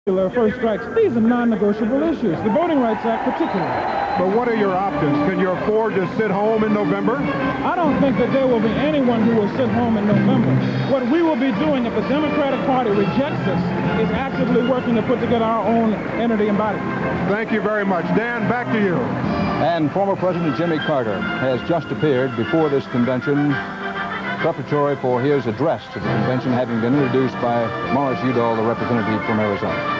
First strikes, these are non-negotiable issues, the Voting Rights Act particularly. But what are your options? Can you afford to sit home in November? I don't think that there will be anyone who will sit home in November. What we will be doing if the Democratic Party rejects us is actively working to put together our own entity and body. Thank you very much. Dan, back to you. And former President Jimmy Carter has just appeared before this convention, preparatory for his address to the convention, having been introduced by Morris Udall, the representative from Arizona.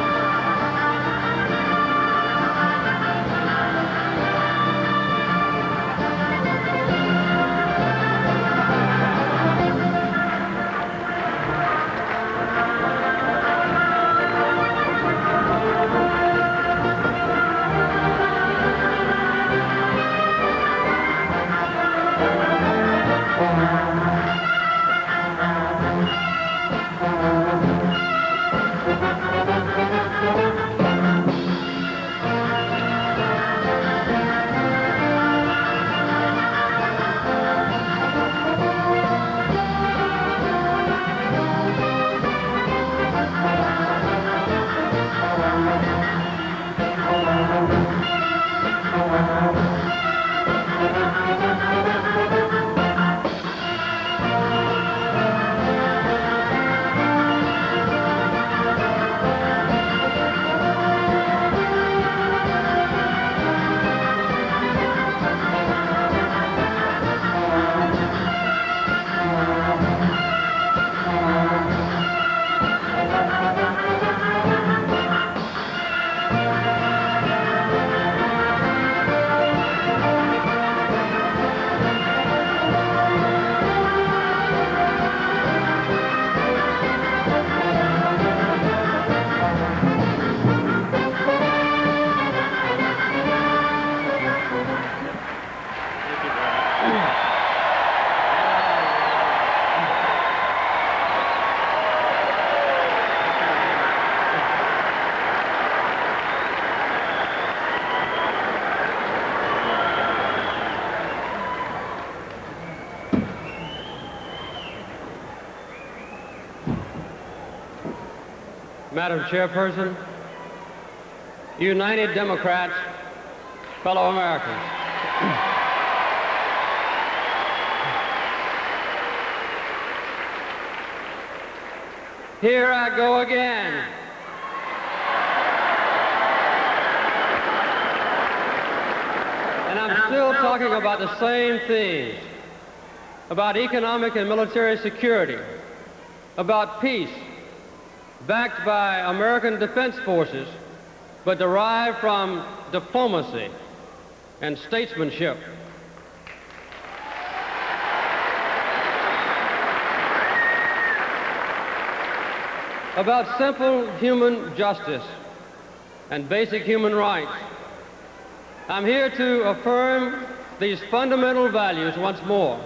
Madam Chairperson, United Democrats, fellow Americans. Here I go again. And I'm still talking about the same things, about economic and military security, about peace, backed by American defense forces, but derived from diplomacy and statesmanship. About simple human justice and basic human rights. I'm here to affirm these fundamental values once more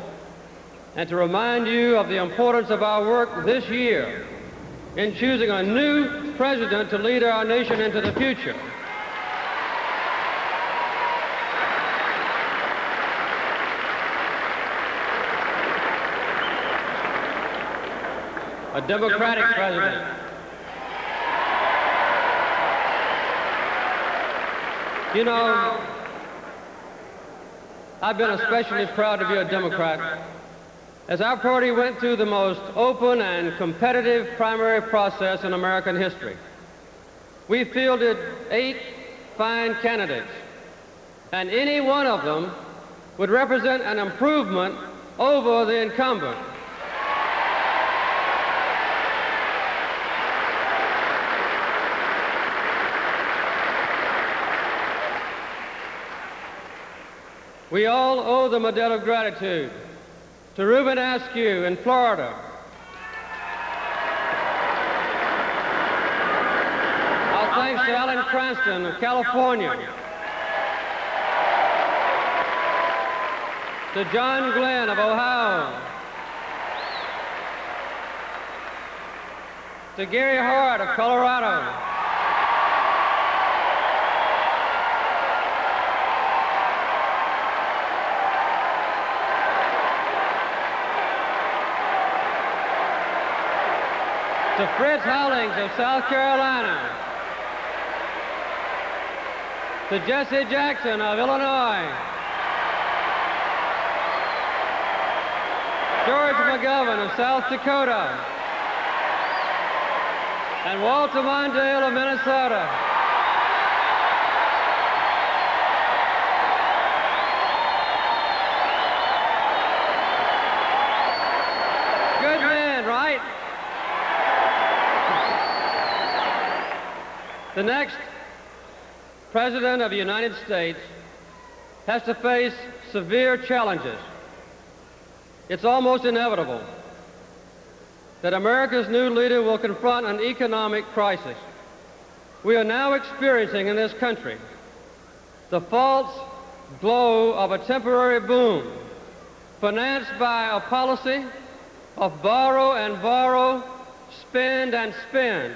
and to remind you of the importance of our work this year in choosing a new president to lead our nation into the future. A Democratic president. You know, I've been especially proud to be a Democrat as our party went through the most open and competitive primary process in American history. We fielded 8 fine candidates, and any one of them would represent an improvement over the incumbent. We all owe them a debt of gratitude to Reuben Askew in Florida, our thanks to Alan Cranston of California, to John Glenn of Ohio, to Gary Hart of Colorado, to Fritz Howlings of South Carolina, to Jesse Jackson of Illinois, George McGovern of South Dakota, and Walter Mondale of Minnesota. Good men, right? The next President of the United States has to face severe challenges. It's almost inevitable that America's new leader will confront an economic crisis. We are now experiencing in this country the false glow of a temporary boom financed by a policy of borrow and borrow, spend and spend.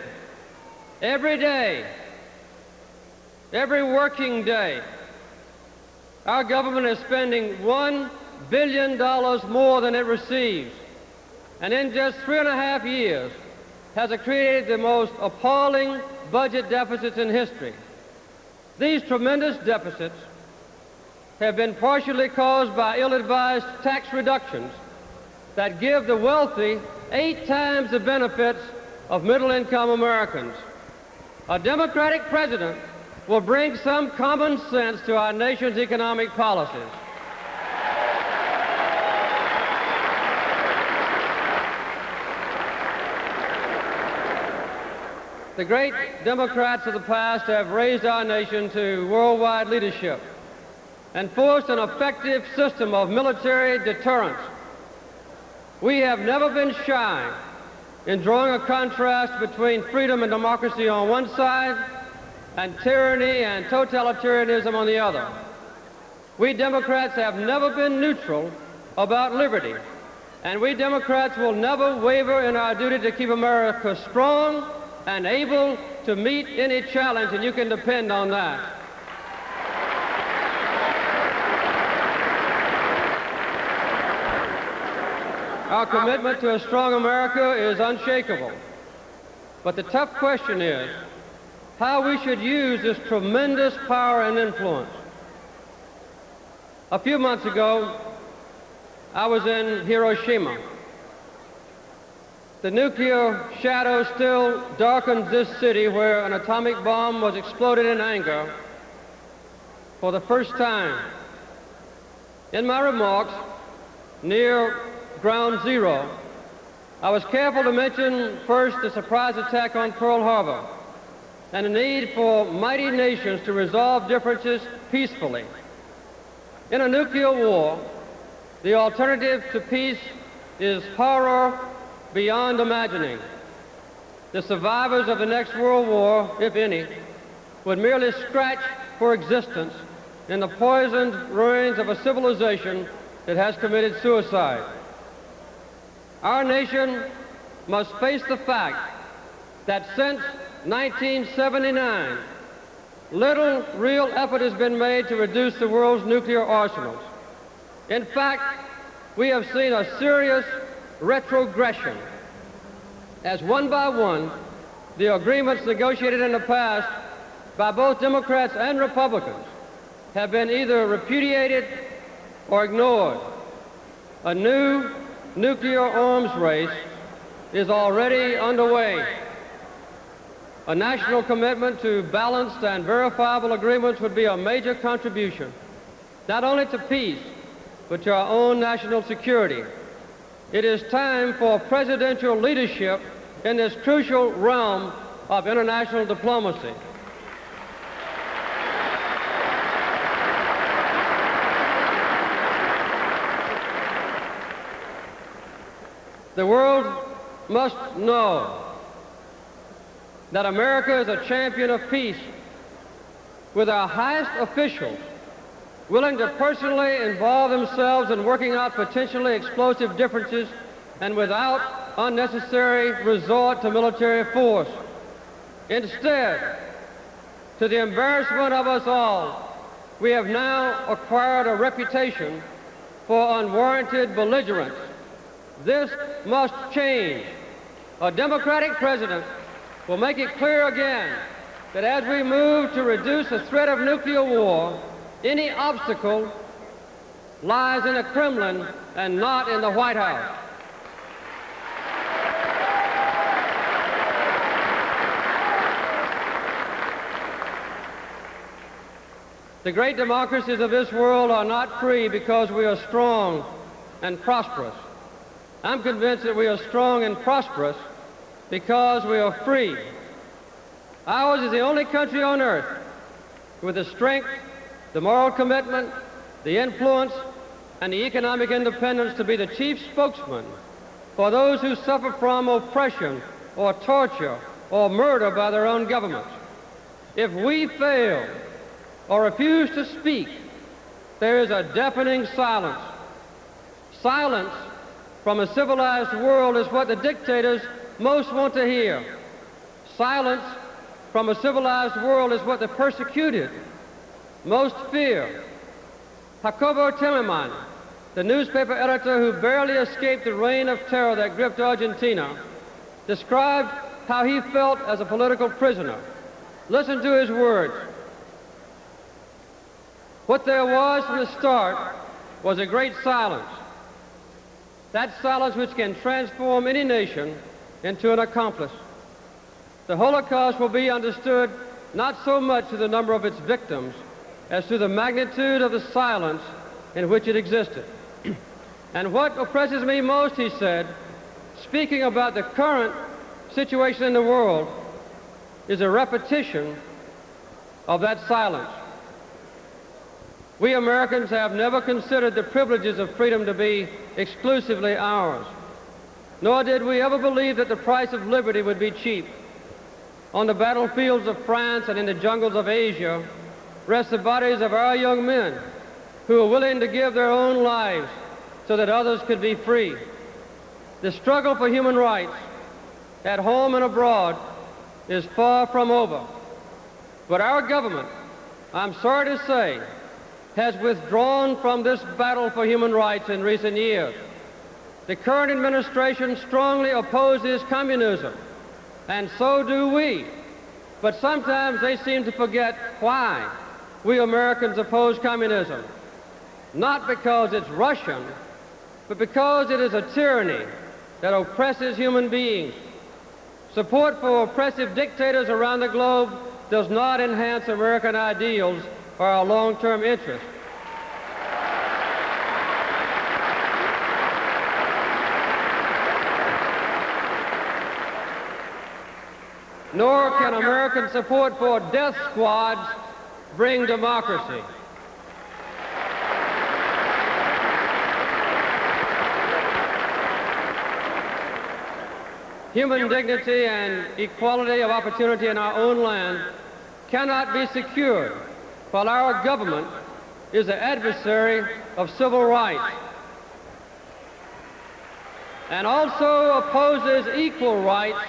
Every day, every working day, our government is spending $1 billion more than it receives. And in just 3.5 years has it created the most appalling budget deficits in history. These tremendous deficits have been partially caused by ill-advised tax reductions that give the wealthy 8 times the benefits of middle-income Americans. A Democratic president will bring some common sense to our nation's economic policies. The great Democrats of the past have raised our nation to worldwide leadership and forced an effective system of military deterrence. We have never been shy in drawing a contrast between freedom and democracy on one side and tyranny and totalitarianism on the other. We Democrats have never been neutral about liberty, and we Democrats will never waver in our duty to keep America strong and able to meet any challenge, and you can depend on that. Our commitment to a strong America is unshakable. But the tough question is how we should use this tremendous power and influence. A few months ago, I was in Hiroshima. The nuclear shadow still darkens this city where an atomic bomb was exploded in anger for the first time. In my remarks near Ground Zero, I was careful to mention first the surprise attack on Pearl Harbor and the need for mighty nations to resolve differences peacefully. In a nuclear war, the alternative to peace is horror beyond imagining. The survivors of the next World War, if any, would merely scratch for existence in the poisoned ruins of a civilization that has committed suicide. Our nation must face the fact that since 1979, little real effort has been made to reduce the world's nuclear arsenals. In fact, we have seen a serious retrogression as one by one the agreements negotiated in the past by both Democrats and Republicans have been either repudiated or ignored. A new nuclear arms race is already underway. A national commitment to balanced and verifiable agreements would be a major contribution, not only to peace, but to our own national security. It is time for presidential leadership in this crucial realm of international diplomacy. The world must know that America is a champion of peace, with our highest officials willing to personally involve themselves in working out potentially explosive differences and without unnecessary resort to military force. Instead, to the embarrassment of us all, we have now acquired a reputation for unwarranted belligerence. This must change. A Democratic president will make it clear again that as we move to reduce the threat of nuclear war, any obstacle lies in the Kremlin and not in the White House. The great democracies of this world are not free because we are strong and prosperous. I'm convinced that we are strong and prosperous because we are free. Ours is the only country on earth with the strength, the moral commitment, the influence, and the economic independence to be the chief spokesman for those who suffer from oppression or torture or murder by their own governments. If we fail or refuse to speak, there is a deafening silence. Silence from a civilized world is what the dictators most want to hear. Silence from a civilized world is what the persecuted most fear. Jacobo Timerman, the newspaper editor who barely escaped the reign of terror that gripped Argentina, described how he felt as a political prisoner. Listen to his words. What there was from the start was a great silence. That silence which can transform any nation into an accomplice. The Holocaust will be understood not so much to the number of its victims as to the magnitude of the silence in which it existed. And what oppresses me most, he said, speaking about the current situation in the world, is a repetition of that silence. We Americans have never considered the privileges of freedom to be exclusively ours, nor did we ever believe that the price of liberty would be cheap. On the battlefields of France and in the jungles of Asia rest the bodies of our young men who are willing to give their own lives so that others could be free. The struggle for human rights at home and abroad is far from over. But our government, I'm sorry to say, has withdrawn from this battle for human rights in recent years. The current administration strongly opposes communism, and so do we. But sometimes they seem to forget why we Americans oppose communism. Not because it's Russian, but because it is a tyranny that oppresses human beings. Support for oppressive dictators around the globe does not enhance American ideals or our long-term interests. Nor can American support for death squads bring democracy. Human dignity and equality of opportunity in our own land cannot be secured while our government is the adversary of civil rights and also opposes equal rights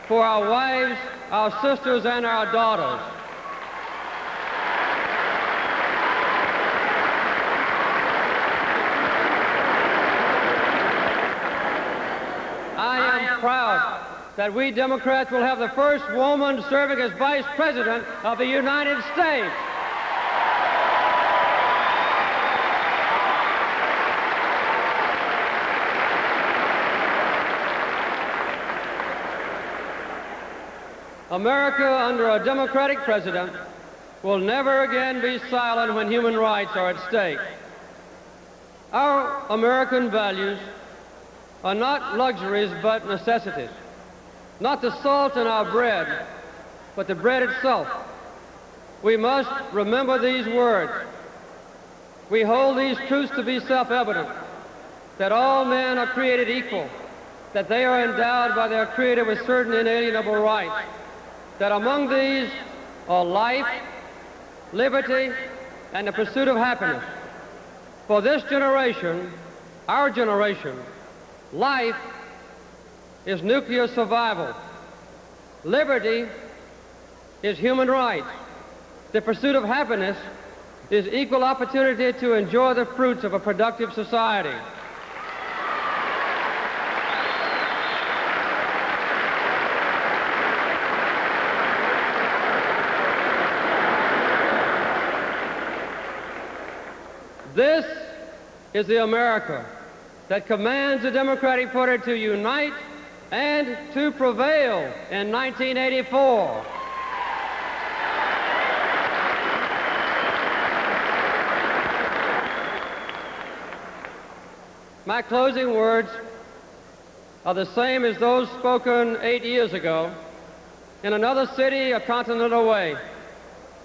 for our wives, our sisters, and our daughters. I am proud that we Democrats will have the first woman serving as Vice President of the United States. America under a Democratic president will never again be silent when human rights are at stake. Our American values are not luxuries but necessities. Not the salt in our bread, but the bread itself. We must remember these words. We hold these truths to be self-evident, that all men are created equal, that they are endowed by their Creator with certain inalienable rights, that among these are life, liberty, and the pursuit of happiness. For this generation, our generation, life is nuclear survival. Liberty is human rights. The pursuit of happiness is equal opportunity to enjoy the fruits of a productive society. This is the America that commands the Democratic Party to unite and to prevail in 1984. My closing words are the same as those spoken 8 years ago in another city a continent away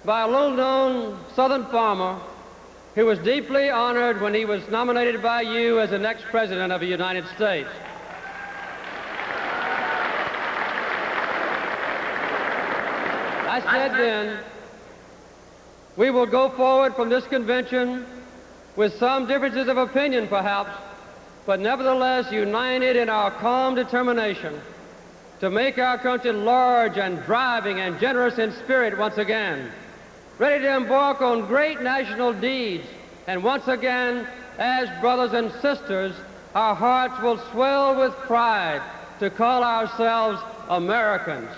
by a little-known Southern farmer who was deeply honored when he was nominated by you as the next President of the United States. I said then, we will go forward from this convention with some differences of opinion, perhaps, but nevertheless united in our calm determination to make our country large and driving and generous in spirit once again, ready to embark on great national deeds, and once again, as brothers and sisters, our hearts will swell with pride to call ourselves Americans.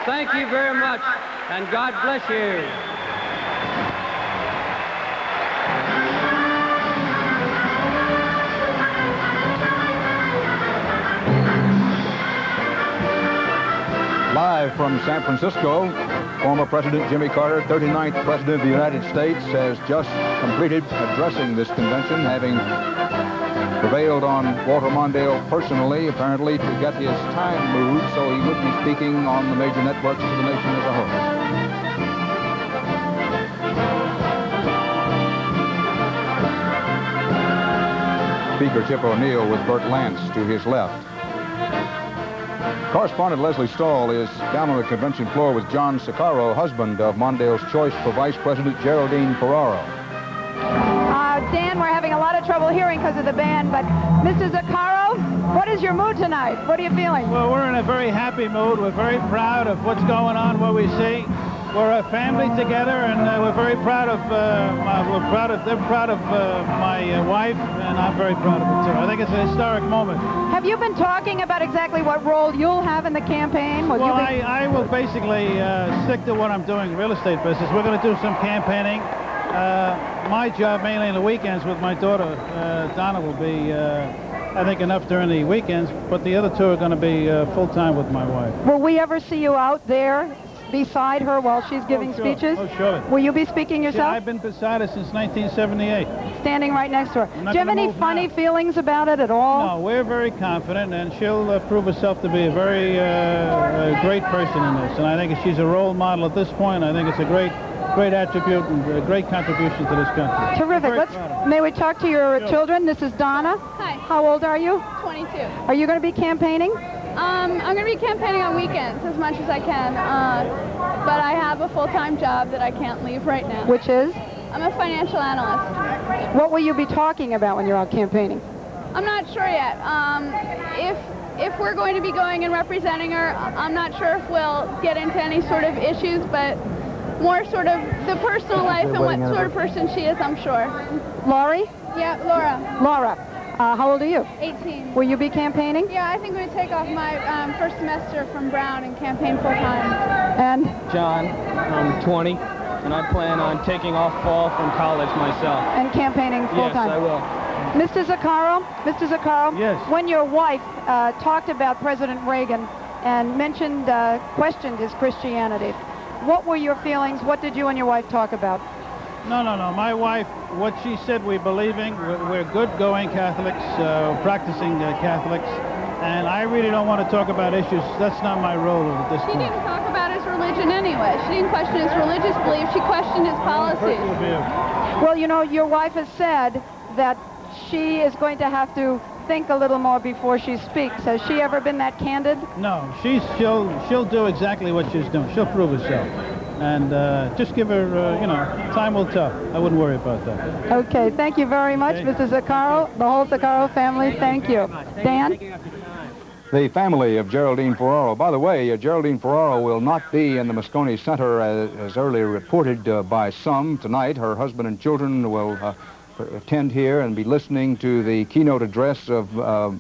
Thank you very much, and God bless you. Live from San Francisco, former President Jimmy Carter, 39th President of the United States, has just completed addressing this convention, having prevailed on Walter Mondale personally, apparently, to get his time moved so he would be speaking on the major networks to the nation as a whole. Speaker Chip O'Neill with Burt Lance to his left. Correspondent Lesley Stahl is down on the convention floor with John Zaccaro, husband of Mondale's choice for Vice President Geraldine Ferraro. Dan, we're having a lot of trouble hearing because of the band, but Mr. Zaccaro, what is your mood tonight? What are you feeling? Well, we're in a very happy mood. We're very proud of what's going on, what we see. We're a family together, and we're very proud of. They're proud of my wife, and I'm very proud of it too. I think it's a historic moment. Have you been talking about exactly what role you'll have in the campaign? Well, I will basically stick to what I'm doing, real estate business. We're going to do some campaigning. My job, mainly in the weekends with my daughter, Donna, will be, I think, enough during the weekends, but the other two are going to be full-time with my wife. Will we ever see you out there beside her while she's giving speeches? Oh, surely. Will you be speaking yourself? Yeah, I've been beside her since 1978. Standing right next to her. Do you have any funny feelings about it at all? No, we're very confident, and she'll prove herself to be a very great person in this. And I think she's a role model at this point. I think it's a great attribute and a great contribution to this country. Terrific. May we talk to your children? This is Donna. Hi. How old are you? 22. Are you going to be campaigning? I'm going to be campaigning on weekends as much as I can, but I have a full-time job that I can't leave right now. Which is? I'm a financial analyst. What will you be talking about when you're out campaigning? I'm not sure yet. If we're going to be going and representing her, I'm not sure if we'll get into any sort of issues, but more sort of the personal life and what sort of person she is, I'm sure. Laurie? Yeah, Laura. Laura. How old are you? 18. Will you be campaigning? Yeah, I think I'm going to take off my first semester from Brown and campaign full-time. And? John, I'm 20, and I plan on taking off fall from college myself. And campaigning full-time? Yes, I will. Mr. Zaccaro? Yes. When your wife talked about President Reagan and mentioned, questioned his Christianity, what were your feelings? What did you and your wife talk about? No. My wife, what she said we believing, we're good-going Catholics, practicing Catholics, and I really don't want to talk about issues. That's not my role at this point. She didn't talk about his religion anyway. She didn't question his religious beliefs. She questioned his policies. Well, you know, your wife has said that she is going to have to think a little more before she speaks. Has she ever been that candid? No, she'll do exactly what she's doing. She'll prove herself. And just give her, time will tell. I wouldn't worry about that. Okay, thank you very much, Mr. Zaccaro, the whole Zaccaro family. Thank you. Dan? The family of Geraldine Ferraro. By the way, Geraldine Ferraro will not be in the Moscone Center as earlier reported by some tonight. Her husband and children will attend here and be listening to the keynote address of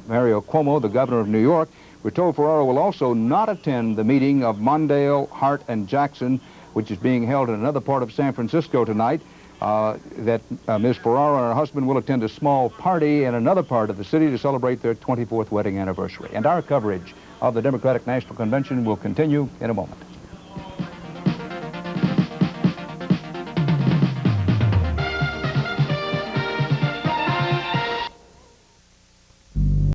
Mario Cuomo, the governor of New York. We're told Ferraro will also not attend the meeting of Mondale, Hart, and Jackson, which is being held in another part of San Francisco tonight. that Ms. Ferraro and her husband will attend a small party in another part of the city to celebrate their 24th wedding anniversary. And our coverage of the Democratic National Convention will continue in a moment.